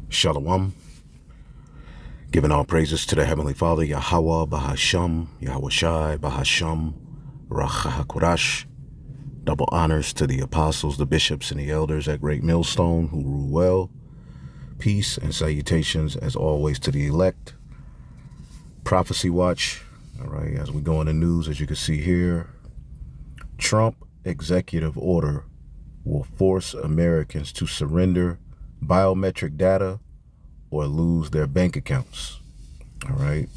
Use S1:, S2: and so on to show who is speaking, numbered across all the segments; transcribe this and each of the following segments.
S1: Shalom. Giving all praises to the Heavenly Father, YAHAWAH, BAHASHAM, YAHAWASHI, BAHASHAM, RAWCHAA, QADASH. Double honors to the apostles, the bishops, and the elders at Great Millstone who rule well. Peace and salutations, as always, to the elect. Prophecy watch. All right, as we go in the news, as you can see here, Trump executive order will force Americans to surrender biometric data or lose their bank accounts. All right.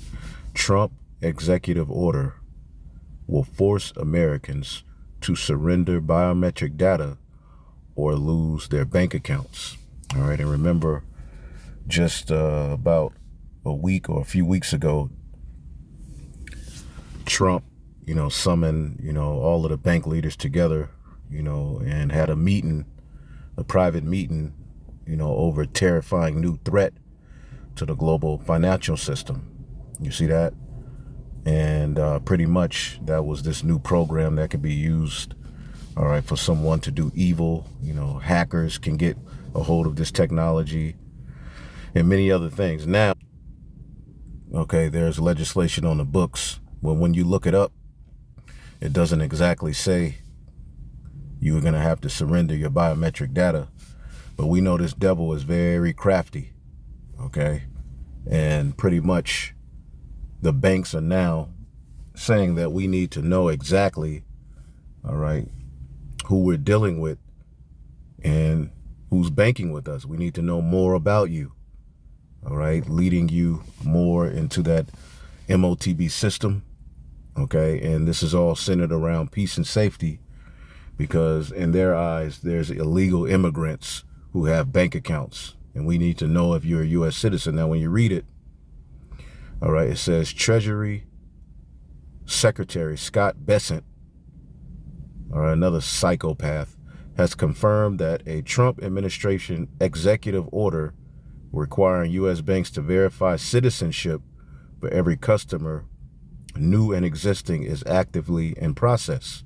S1: Trump executive order will force Americans to surrender biometric data or lose their bank accounts. All right. And remember, just about a week or a few weeks ago, Trump, summoned, all of the bank leaders together, and had a meeting, a private meeting, over a terrifying new threat to the global financial system. You see that? And pretty much that was this new program that could be used, all right, for someone to do evil. Hackers can get a hold of this technology and many other things. Now, okay, there's legislation on the books. Well, when you look it up, it doesn't exactly say you're going to have to surrender your biometric data. But we know this devil is very crafty, okay? And pretty much the banks are now saying that we need to know exactly, all right, who we're dealing with and who's banking with us. We need to know more about you, all right, leading you more into that MOTB system, okay? And this is all centered around peace and safety because in their eyes, there's illegal immigrants who have bank accounts, and we need to know if you're a U.S. citizen. Now, when you read it, all right, it says Treasury Secretary Scott Bessent, or another psychopath, has confirmed that a Trump administration executive order requiring U.S. banks to verify citizenship for every customer, new and existing, is actively in process.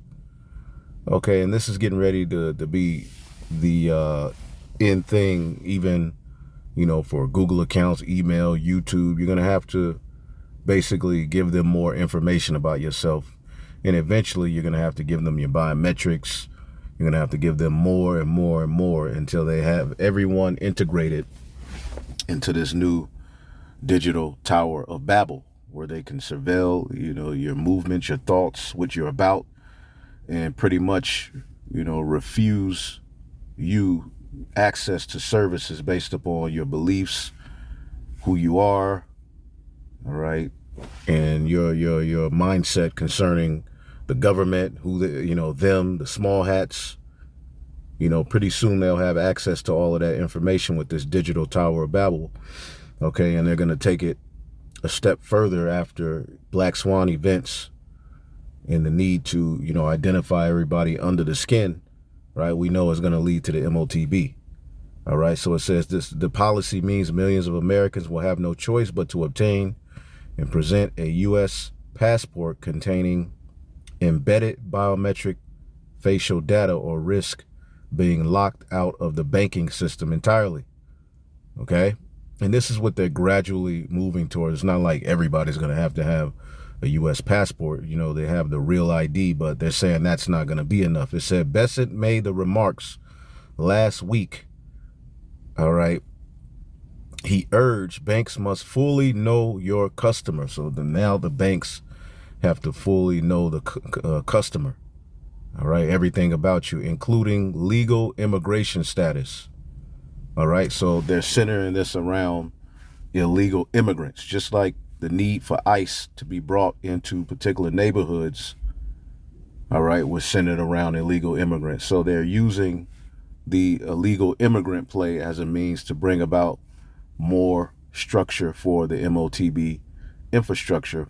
S1: Okay, and this is getting ready to be the in thing, even, for Google accounts, email, YouTube. You're going to have to basically give them more information about yourself. And eventually you're going to have to give them your biometrics. You're going to have to give them more and more and more until they have everyone integrated into this new digital Tower of Babel, where they can surveil, your movements, your thoughts, what you're about, and pretty much, refuse you access to services based upon your beliefs, who you are, all right, and your mindset concerning the government, who them, the small hats. Pretty soon they'll have access to all of that information with this digital Tower of Babel, okay, and they're going to take it a step further after Black Swan events and the need to, identify everybody under the skin. Right, we know is going to lead to the MOTB. All right, so it says the policy means millions of Americans will have no choice but to obtain and present a U.S. passport containing embedded biometric facial data or risk being locked out of the banking system entirely. Okay, and this is what they're gradually moving towards. It's not like everybody's going to have a U.S. passport. They have the real ID, but they're saying that's not going to be enough. It said Bessent made the remarks last week. All right. He urged banks must fully know your customer. So now the banks have to fully know the customer. All right. Everything about you, including legal immigration status. All right. So they're centering this around illegal immigrants, just like the need for ICE to be brought into particular neighborhoods, all right, was centered around illegal immigrants. So they're using the illegal immigrant play as a means to bring about more structure for the MOTB infrastructure,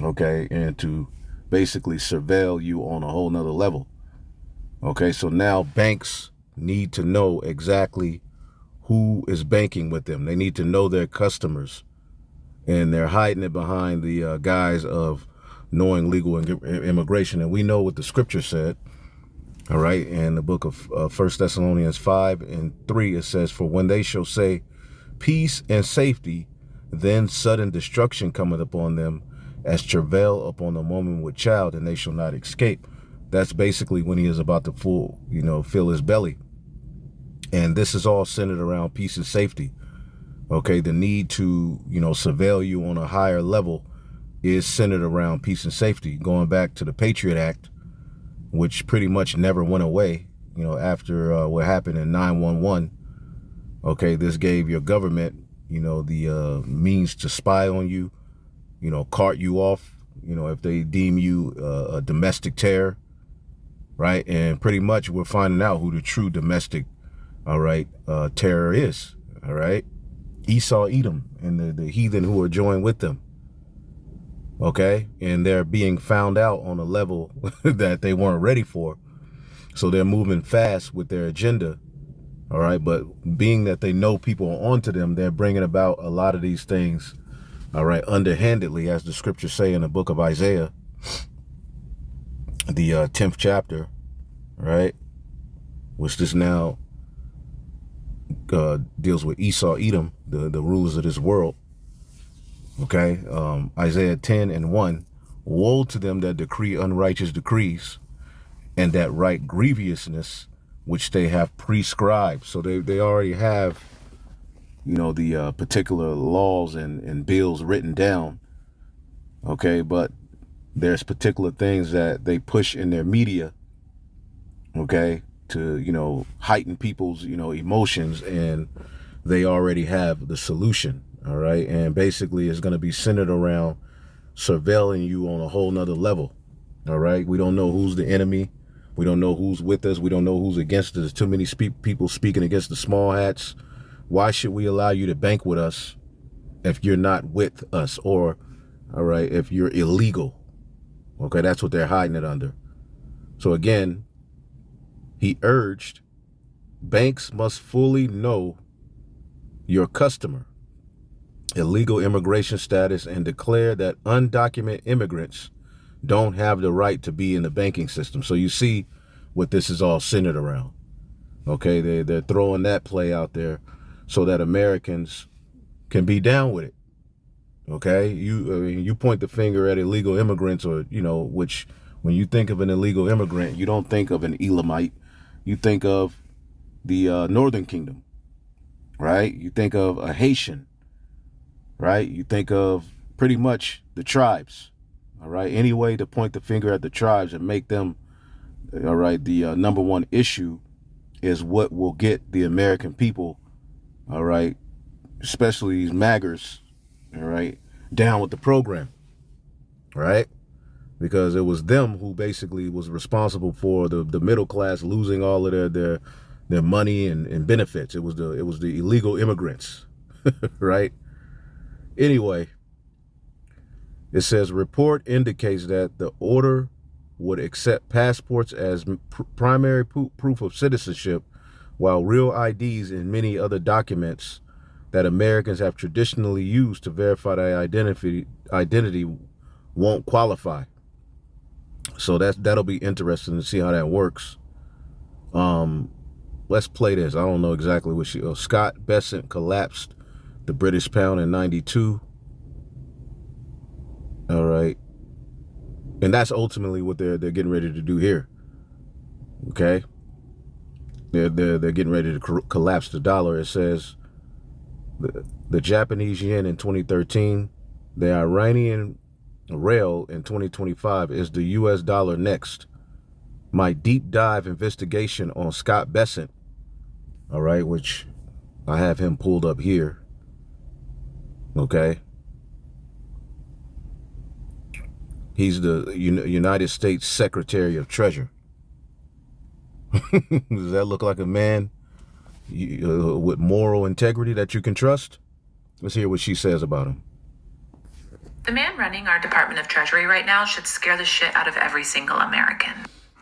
S1: okay, and to basically surveil you on a whole nother level. Okay, so now banks need to know exactly who is banking with them. They need to know their customers. And they're hiding it behind the guise of knowing legal immigration. And we know what the scripture said, all right, in the book of 1 Thessalonians 5:3, it says, for when they shall say, peace and safety, then sudden destruction cometh upon them, as travail upon a woman with child, and they shall not escape. That's basically when he is about to fill his belly. And this is all centered around peace and safety. Okay, the need to, surveil you on a higher level is centered around peace and safety. Going back to the Patriot Act, which pretty much never went away, after what happened in 9/11. Okay, this gave your government, the means to spy on you, cart you off, if they deem you a domestic terror, right? And pretty much we're finding out who the true domestic, terror is, all right? Esau, Edom, and the heathen who are joined with them, okay? And they're being found out on a level that they weren't ready for. So they're moving fast with their agenda, all right? But being that they know people are onto them, they're bringing about a lot of these things, all right, underhandedly, as the scriptures say in the book of Isaiah, the 10th chapter, right? Which this now deals with Esau, Edom, the rulers of this world. Okay, Isaiah 10:1, woe to them that decree unrighteous decrees, and that write grievousness which they have prescribed. So they already have, the particular laws and bills written down. Okay, but there's particular things that they push in their media, okay, to, heighten people's, emotions, and they already have the solution, all right? And basically it's going to be centered around surveilling you on a whole nother level, all right? We don't know who's the enemy. We don't know who's with us. We don't know who's against us. There's too many people speaking against the small hats. Why should we allow you to bank with us if you're not with us, or, all right, if you're illegal? Okay, that's what they're hiding it under. So again, he urged banks must fully know your customer illegal immigration status and declare that undocumented immigrants don't have the right to be in the banking system. So you see what this is all centered around. Okay, they're throwing that play out there so that Americans can be down with it. Okay, you point the finger at illegal immigrants, or, which when you think of an illegal immigrant, you don't think of an Elamite. You think of the Northern Kingdom, right? You think of a Haitian, right? You think of pretty much the tribes, all right? Any way to point the finger at the tribes and make them, all right, the number one issue is what will get the American people, all right, especially these MAGers, all right, down with the program, right? Because it was them who basically was responsible for the middle class losing all of their money and benefits. It was the illegal immigrants, right? Anyway, it says report indicates that the order would accept passports as primary proof of citizenship, while real IDs and many other documents that Americans have traditionally used to verify their identity won't qualify. So that'll be interesting to see how that works. Let's play this. I don't know exactly what Scott Bessent collapsed the British pound in 92. All right. And that's ultimately what they're getting ready to do here. Okay. They're getting ready to collapse the dollar. It says the Japanese yen in 2013, the Iranian Rail in 2025 is the US dollar next. My deep dive investigation on Scott Bessent, all right, which I have him pulled up here. Okay. He's the United States Secretary of Treasury. Does that look like a man with moral integrity that you can trust? Let's hear what she says about him.
S2: The man running our Department of Treasury right now should scare the shit out of every single American.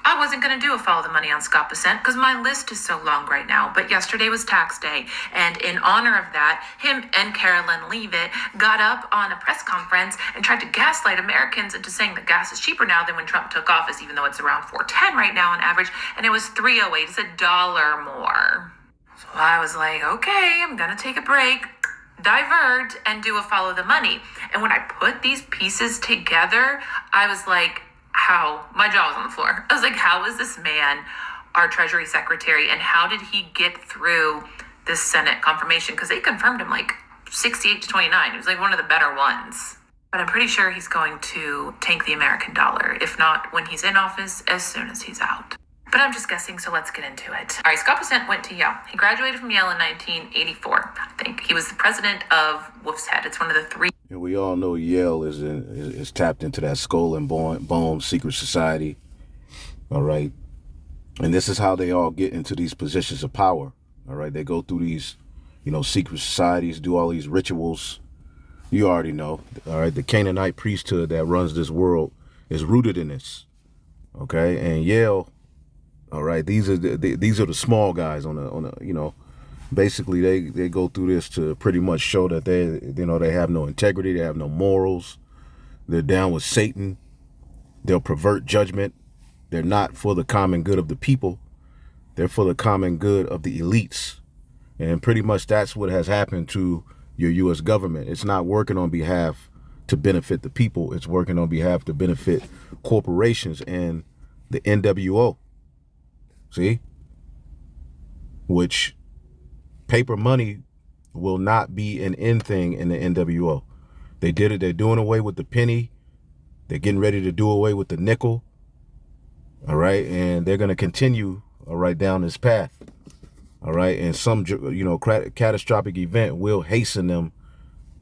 S2: I wasn't going to do a follow the money on Scott Bessent because my list is so long right now, but yesterday was tax day, and in honor of that, him and Carolyn Leavitt got up on a press conference and tried to gaslight Americans into saying that gas is cheaper now than when Trump took office, even though it's around $4.10 right now on average, and it was $3.08. It's $1 more. So I was like, okay, I'm going to take a break. divert and do a follow the money. And when I put these pieces together, I was like, how? My jaw was on the floor. I was like, how is this man our Treasury Secretary, and how did he get through this Senate confirmation? Because they confirmed him like 68 to 29. It was like one of the better ones. But I'm pretty sure he's going to tank the American dollar, if not when he's in office, as soon as he's out. But I'm just guessing, so let's get into it. All right, Scott Bessent went to Yale. He graduated from Yale in 1984, I think. He was the president of Wolf's Head. It's one of the three.
S1: And we all know Yale is tapped into that skull and bone secret society. All right. And this is how they all get into these positions of power. All right. They go through these, secret societies, do all these rituals. You already know. All right. The Canaanite priesthood that runs this world is rooted in this. Okay. And Yale, all right, these are the small guys on a basically they go through this to pretty much show that they have no integrity, they have no morals, they're down with Satan, they'll pervert judgment, they're not for the common good of the people, they're for the common good of the elites. And pretty much that's what has happened to your U.S. government. It's not working on behalf to benefit the people, it's working on behalf to benefit corporations and the NWO. See? Which paper money will not be an end thing in the NWO. They did it. They're doing away with the penny. They're getting ready to do away with the nickel. All right. And they're going to continue, all right, down this path. All right. And some, catastrophic event will hasten them,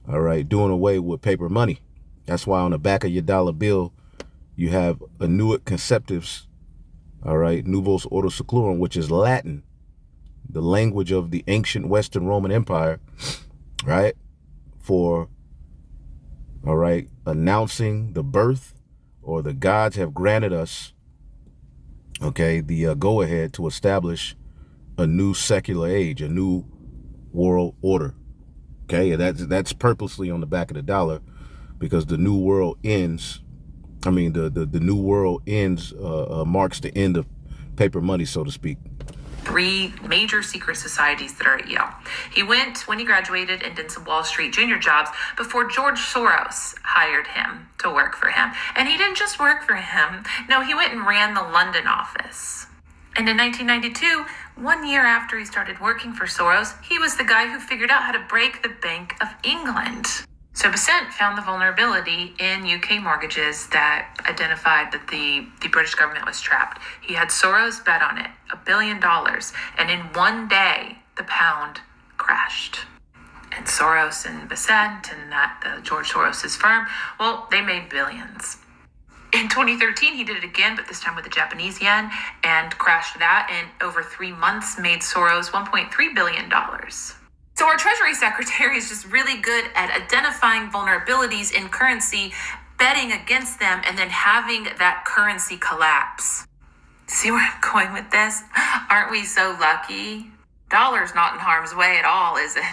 S1: all right, doing away with paper money. That's why on the back of your dollar bill, you have Annuit Conceptives. All right, Novus Ordo Seclorum, which is Latin, the language of the ancient Western Roman Empire, right? For, all right, announcing the birth, or the gods have granted us, okay, the go-ahead to establish a new secular age, a new world order. Okay, and that's purposely on the back of the dollar, because the new world ends. I mean, the new world ends, marks the end of paper money, so to speak.
S2: 3 major secret societies that are at Yale. He went when he graduated and did some Wall Street junior jobs before George Soros hired him to work for him. And he didn't just work for him. No, he went and ran the London office. And in 1992, 1 year after he started working for Soros, he was the guy who figured out how to break the Bank of England. So Bessent found the vulnerability in UK mortgages that identified that the British government was trapped. He had Soros bet on it, $1 billion, and in one day, the pound crashed. And Soros and Bessent and the George Soros' firm, well, they made billions. In 2013, he did it again, but this time with the Japanese yen, and crashed that, and over 3 months made Soros $1.3 billion. So our Treasury Secretary is just really good at identifying vulnerabilities in currency, betting against them, and then having that currency collapse. See where I'm going with this? Aren't we so lucky? Dollar's not in harm's way at all, is it?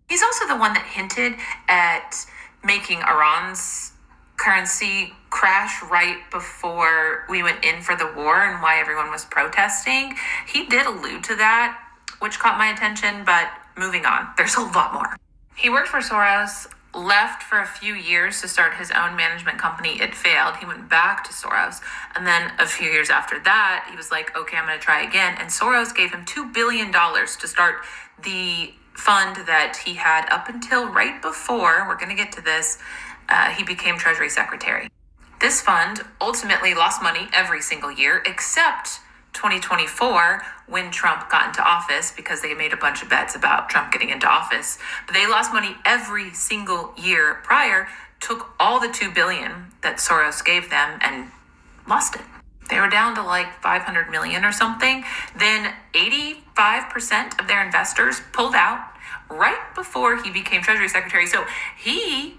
S2: He's also the one that hinted at making Iran's currency crash right before we went in for the war and why everyone was protesting. He did allude to that, which caught my attention, but moving on, there's a lot more. He worked for Soros, left for a few years to start his own management company. It failed. He went back to Soros. And then a few years after that, he was like, okay, I'm going to try again. And Soros gave him $2 billion to start the fund that he had up until right before, we're going to get to this, he became Treasury Secretary. This fund ultimately lost money every single year, except 2024, when Trump got into office, because they made a bunch of bets about Trump getting into office. But they lost money every single year prior, took all the $2 billion that Soros gave them and lost it. They were down to like 500 million or something. Then 85% of their investors pulled out right before he became Treasury Secretary. So he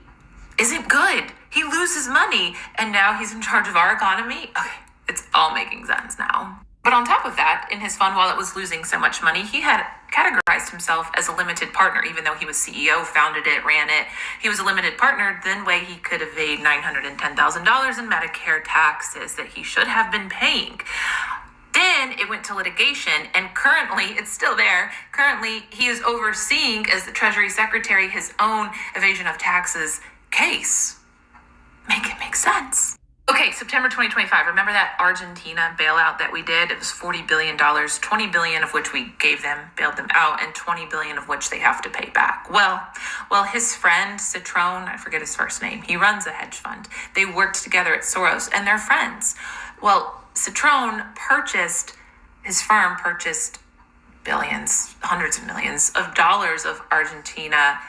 S2: isn't good. He loses money, and now he's in charge of our economy. Okay, it's all making sense now. But on top of that, in his fund, while it was losing so much money, he had categorized himself as a limited partner, even though he was CEO, founded it, ran it. He was a limited partner, then way he could evade $910,000 in Medicare taxes that he should have been paying. Then then it went to litigation, and currently it's still there. Currently, he is overseeing, as the Treasury Secretary, his own evasion of taxes case. Make it make sense. Okay, September 2025. Remember that Argentina bailout that we did? It was $40 billion, $20 billion of which we gave them, bailed them out, and $20 billion of which they have to pay back. Well, his friend, Citron, I forget his first name, he runs a hedge fund. They worked together at Soros, and they're friends. Well, Citron his firm purchased billions, hundreds of millions of dollars of Argentina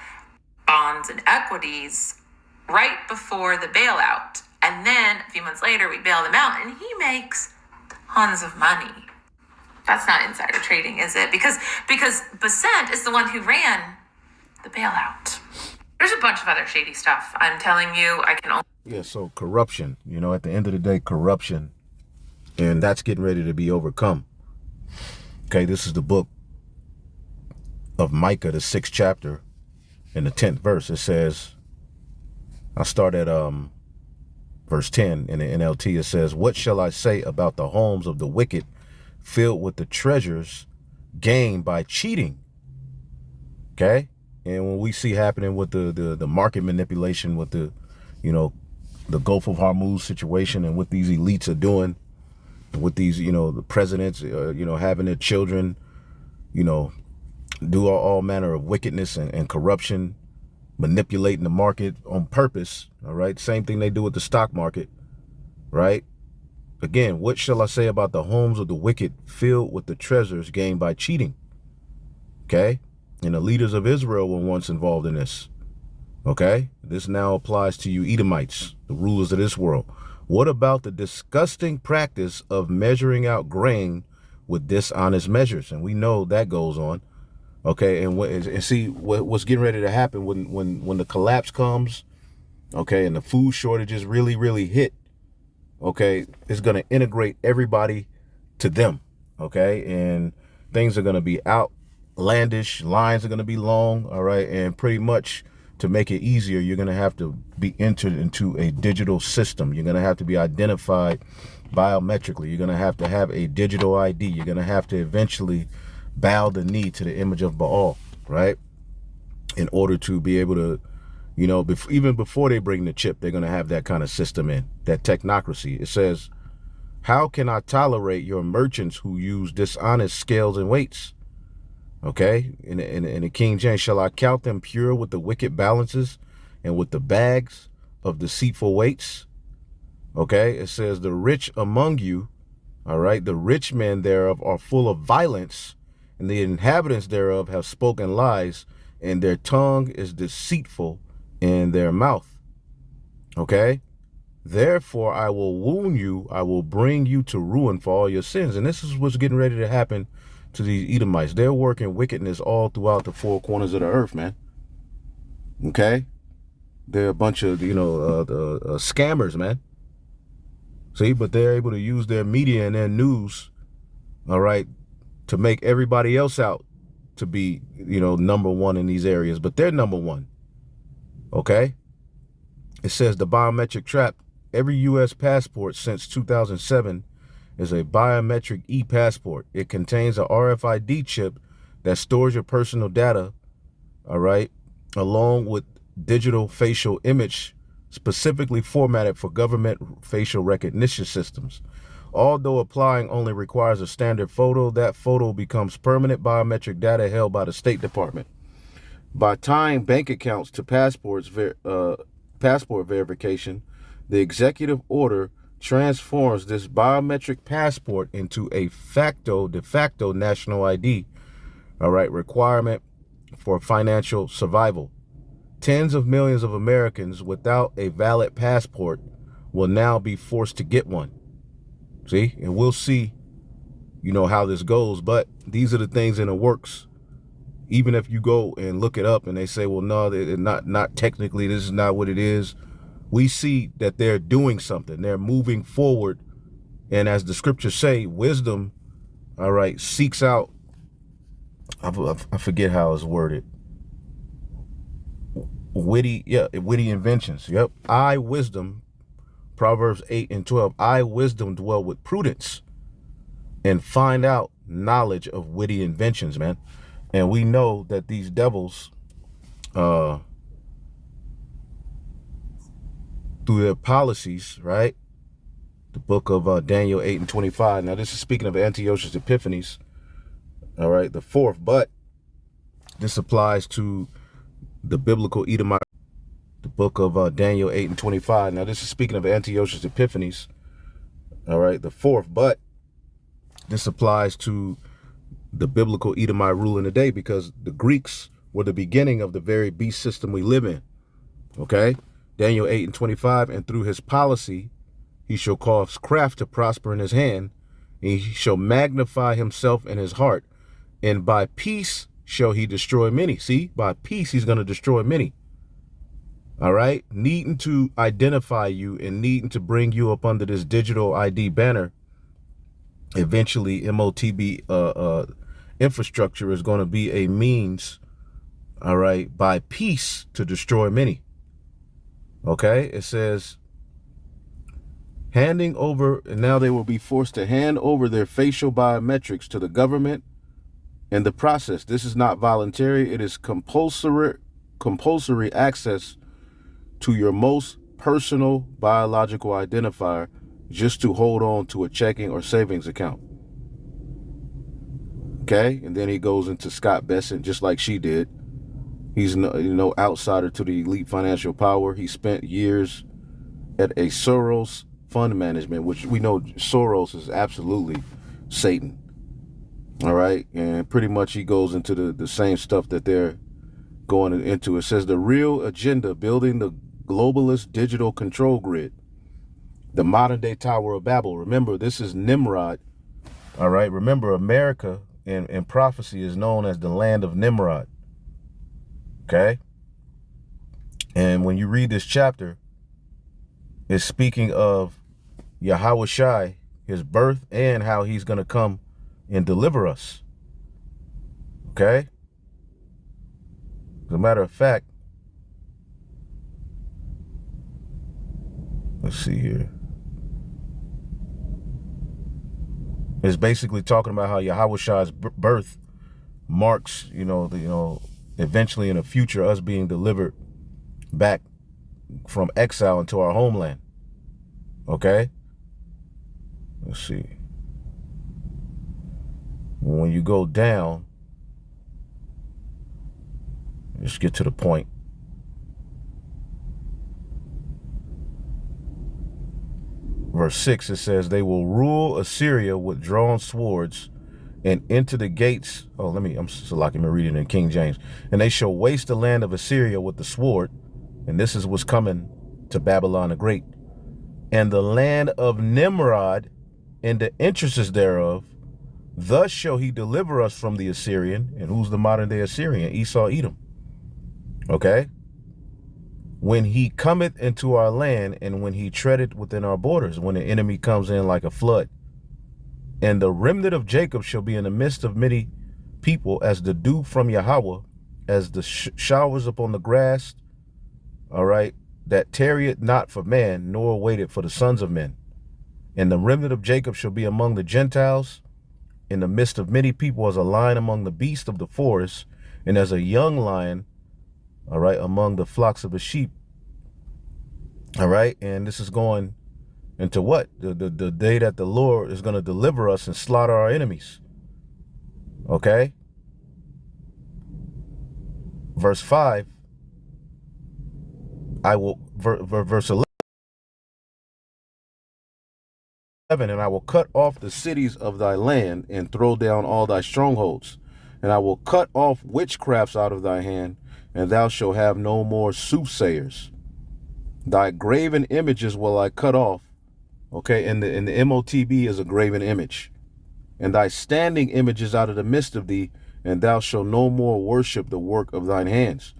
S2: bonds and equities right before the bailout. And then a few months later, we bail them out, and he makes tons of money. That's not insider trading, is it? Because Basent is the one who ran the bailout. There's a bunch of other shady stuff. I'm telling you, I can only...
S1: Yeah, so corruption, at the end of the day, corruption, and that's getting ready to be overcome. Okay, this is the book of Micah, the 6th chapter, in the 10th verse. It says, I'll start at verse 10 in the NLT. It says, what shall I say about the homes of the wicked filled with the treasures gained by cheating? Okay. And when we see happening with the market manipulation with the Gulf of Hormuz situation and what these elites are doing, and with these, the presidents, having their children, do all manner of wickedness and corruption, manipulating the market on purpose. All right. Same thing they do with the stock market. Right. Again, what shall I say about the homes of the wicked filled with the treasures gained by cheating? Okay. And the leaders of Israel were once involved in this. Okay. This now applies to you Edomites, the rulers of this world. What about the disgusting practice of measuring out grain with dishonest measures? And we know that goes on. Okay, and see what's getting ready to happen when the collapse comes, okay, and the food shortages really hit, okay, it's going to integrate everybody to them, okay, and things are going to be outlandish, lines are going to be long, all right, and pretty much to make it easier, you're going to have to be entered into a digital system. You're going to have to be identified biometrically. You're going to have a digital ID. You're going to have to eventually bow the knee to the image of Baal, right? In order to be able to, even before they bring the chip, they're going to have that kind of system in, that technocracy. It says, how can I tolerate your merchants who use dishonest scales and weights? Okay, in the King James, shall I count them pure with the wicked balances and with the bags of deceitful weights? Okay, it says the rich among you, all right, the rich men thereof are full of violence, and the inhabitants thereof have spoken lies, and their tongue is deceitful in their mouth. Okay? Therefore, I will wound you. I will bring you to ruin for all your sins. And this is what's getting ready to happen to these Edomites. They're working wickedness all throughout the four corners of the earth, man. Okay? They're a bunch of, scammers, man. See, but they're able to use their media and their news, all right, to make everybody else out to be, number one in these areas, but they're number one. Okay. It says the biometric trap. Every U.S. passport since 2007 is a biometric e-passport. It contains a RFID chip that stores your personal data, all right, along with digital facial image specifically formatted for government facial recognition systems. Although applying only requires a standard photo, that photo becomes permanent biometric data held by the State Department. By tying bank accounts to passport verification, the executive order transforms this biometric passport into a de facto national ID, all right, requirement for financial survival. Tens of millions of Americans without a valid passport will now be forced to get one. See, and we'll see, how this goes. But these are the things in the works. Even if you go and look it up and they say, well, no, they're not technically, this is not what it is. We see that they're doing something. They're moving forward. And as the scriptures say, wisdom, all right, seeks out, I forget how it's worded. Witty inventions. Yep. Wisdom, Proverbs 8 and 12. Wisdom dwell with prudence, and find out knowledge of witty inventions, man. And we know that these devils, through their policies, right? The book of Daniel 8:25. Now, this is speaking of Antiochus Epiphanes, all right, the fourth, but this applies to the biblical Edomite, the book of Daniel 8:25. Now, this is speaking of Antiochus Epiphanes, all right, the fourth, but this applies to the biblical Edomite rule in the day, because the Greeks were the beginning of the very beast system we live in, okay? Daniel 8:25, and through his policy, he shall cause craft to prosper in his hand, and he shall magnify himself in his heart, and by peace shall he destroy many. See, by peace, he's going to destroy many. All right, needing to identify you and needing to bring you up under this digital ID banner. Eventually, MOTB infrastructure is going to be a means, all right, by peace to destroy many. Okay, it says, handing over, and now they will be forced to hand over their facial biometrics to the government. In the process, this is not voluntary, it is compulsory access to your most personal biological identifier, just to hold on to a checking or savings account. Okay, and then he goes into Scott Bessent, just like she did. He's no outsider to the elite financial power. He spent years at a Soros fund management, which we know Soros is absolutely Satan. All right, and pretty much he goes into the same stuff that they're going into. It says the real agenda, building the globalist digital control grid, the modern day Tower of Babel. Remember, this is Nimrod. All right, remember, America in prophecy is known as the land of Nimrod. Okay, and when you read this chapter, it's speaking of YAHAWASHI, his birth, and how he's going to come and deliver us. Okay, as a matter of fact, let's see here. It's basically talking about how YAHAWASHI's birth marks, eventually in the future, us being delivered back from exile into our homeland. Okay, let's see. When you go down, let's get to the point. Verse 6, it says, they will rule Assyria with drawn swords and enter the gates. Oh, I'm reading in King James. And they shall waste the land of Assyria with the sword. And this is what's coming to Babylon the Great. And the land of Nimrod and the entrances thereof. Thus shall he deliver us from the Assyrian. And who's the modern day Assyrian? Esau, Edom. Okay. When he cometh into our land, and when he treadeth within our borders, when the enemy comes in like a flood. And the remnant of Jacob shall be in the midst of many people, as the dew from Yahawah, as the showers upon the grass, all right, that tarrieth not for man, nor waited for the sons of men. And the remnant of Jacob shall be among the Gentiles, in the midst of many people, as a lion among the beasts of the forest, and as a young lion, all right, among the flocks of the sheep. All right, and this is going into what? The day that the Lord is going to deliver us and slaughter our enemies. Okay. Verse 5. Verse 11. And I will cut off the cities of thy land and throw down all thy strongholds. And I will cut off witchcrafts out of thy hand, and thou shalt have no more soothsayers. Thy graven images will I cut off. Okay, and the MOTB is a graven image. And thy standing images out of the midst of thee, and thou shalt no more worship the work of thine hands.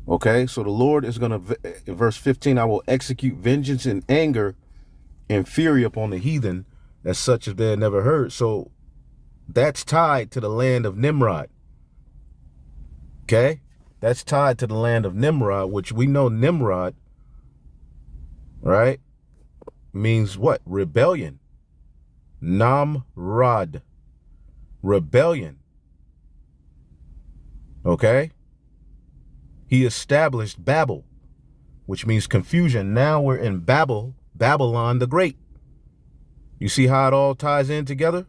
S1: Okay, so the Lord is going to, in verse 15, I will execute vengeance and anger and fury upon the heathen, as such as they had never heard. So that's tied to the land of Nimrod. Okay, that's tied to the land of Nimrod, which we know Nimrod, right, means what? Rebellion. Namrod, rebellion. Okay? He established Babel, which means confusion. Now we're in Babylon the Great. You see how it all ties in together?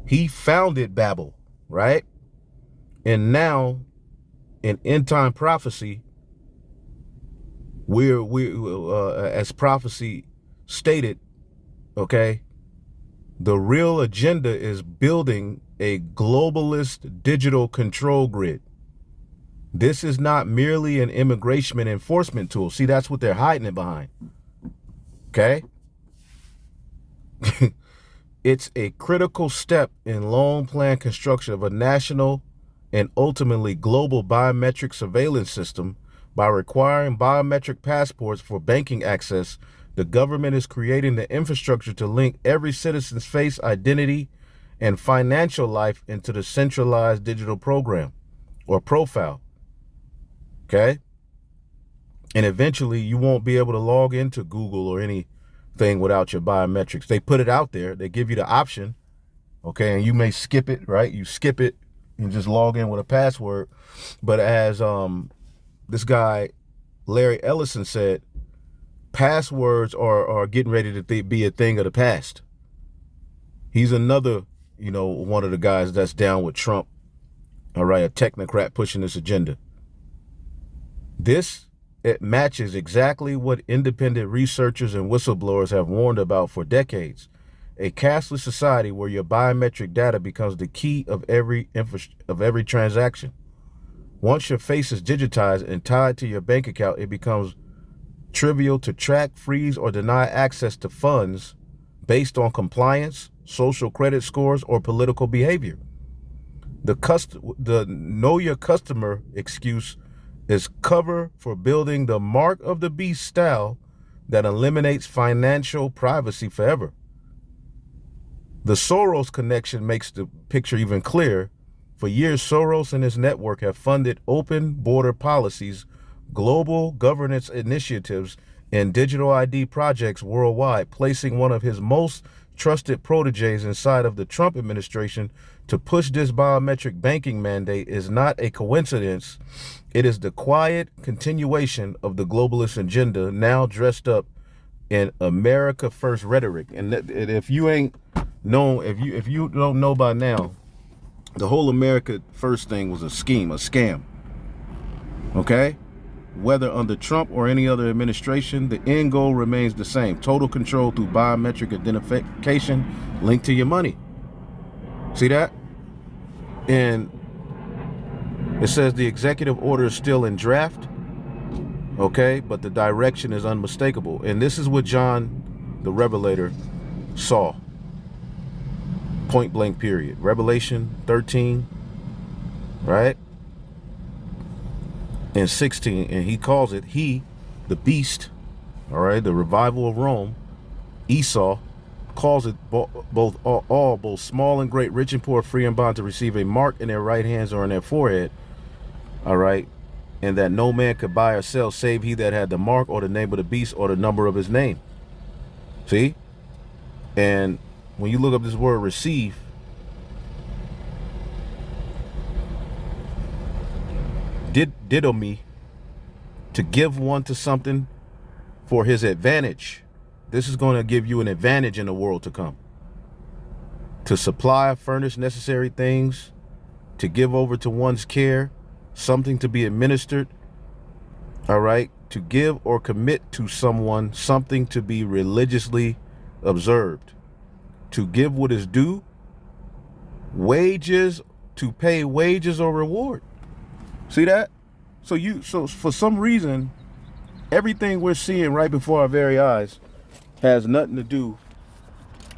S1: He founded Babel, right? And now, in end time prophecy, we're as prophecy stated, okay, the real agenda is building a globalist digital control grid. This is not merely an immigration enforcement tool. See, that's what they're hiding it behind. Okay? It's a critical step in long-planned construction of a national and ultimately global biometric surveillance system. By requiring biometric passports for banking access, the government is creating the infrastructure to link every citizen's face, identity, and financial life into the centralized digital program or profile. Okay? And eventually you won't be able to log into Google or anything without your biometrics. They put it out there. They give you the option. Okay, and you may skip it, right? You skip it and just log in with a password. But as this guy, Larry Ellison, said, passwords are getting ready to be a thing of the past. He's another, one of the guys that's down with Trump. All right, a technocrat pushing this agenda. It matches exactly what independent researchers and whistleblowers have warned about for decades. A cashless society where your biometric data becomes the key of every transaction. Once your face is digitized and tied to your bank account, it becomes trivial to track, freeze, or deny access to funds based on compliance, social credit scores, or political behavior. The know your customer excuse is cover for building the mark of the beast style that eliminates financial privacy forever. The Soros connection makes the picture even clearer. For years, Soros and his network have funded open border policies, global governance initiatives, and digital ID projects worldwide, placing one of his most trusted proteges inside of the Trump administration to push this biometric banking mandate is not a coincidence. It is the quiet continuation of the globalist agenda, now dressed up in America First rhetoric. And if you ain't known, if you don't know by now, the whole America First thing was a scheme, a scam. Okay? Whether under Trump or any other administration, the end goal remains the same. Total control through biometric identification linked to your money. See that? And it says the executive order is still in draft. Okay, but the direction is unmistakable. And this is what John the Revelator saw. Point blank period. Revelation 13, right? And 16, and he calls it, the beast, all right, the revival of Rome, Esau, calls it both small and great, rich and poor, free and bond, to receive a mark in their right hands or in their forehead, all right, and that no man could buy or sell save he that had the mark or the name of the beast or the number of his name. See? And when you look up this word receive, didomi, to give one to something for his advantage. This is going to give you an advantage in the world to come. To supply, furnish necessary things, to give over to one's care, something to be administered, all right, to give or commit to someone something to be religiously observed, to give what is due, wages, to pay wages or reward. See that? So for some reason, everything we're seeing right before our very eyes has nothing to do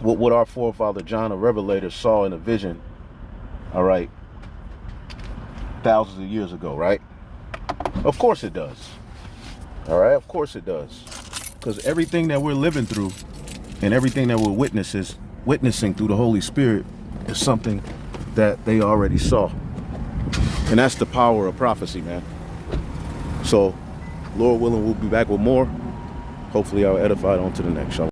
S1: with what our forefather John the Revelator saw in a vision, all right, thousands of years ago, right? Of course it does. All right, of course it does. Because everything that we're living through and everything that we're witnessing through the Holy Spirit is something that they already saw. And that's the power of prophecy, man. So, Lord willing, we'll be back with more. Hopefully I'll edify on to the next. Shalom.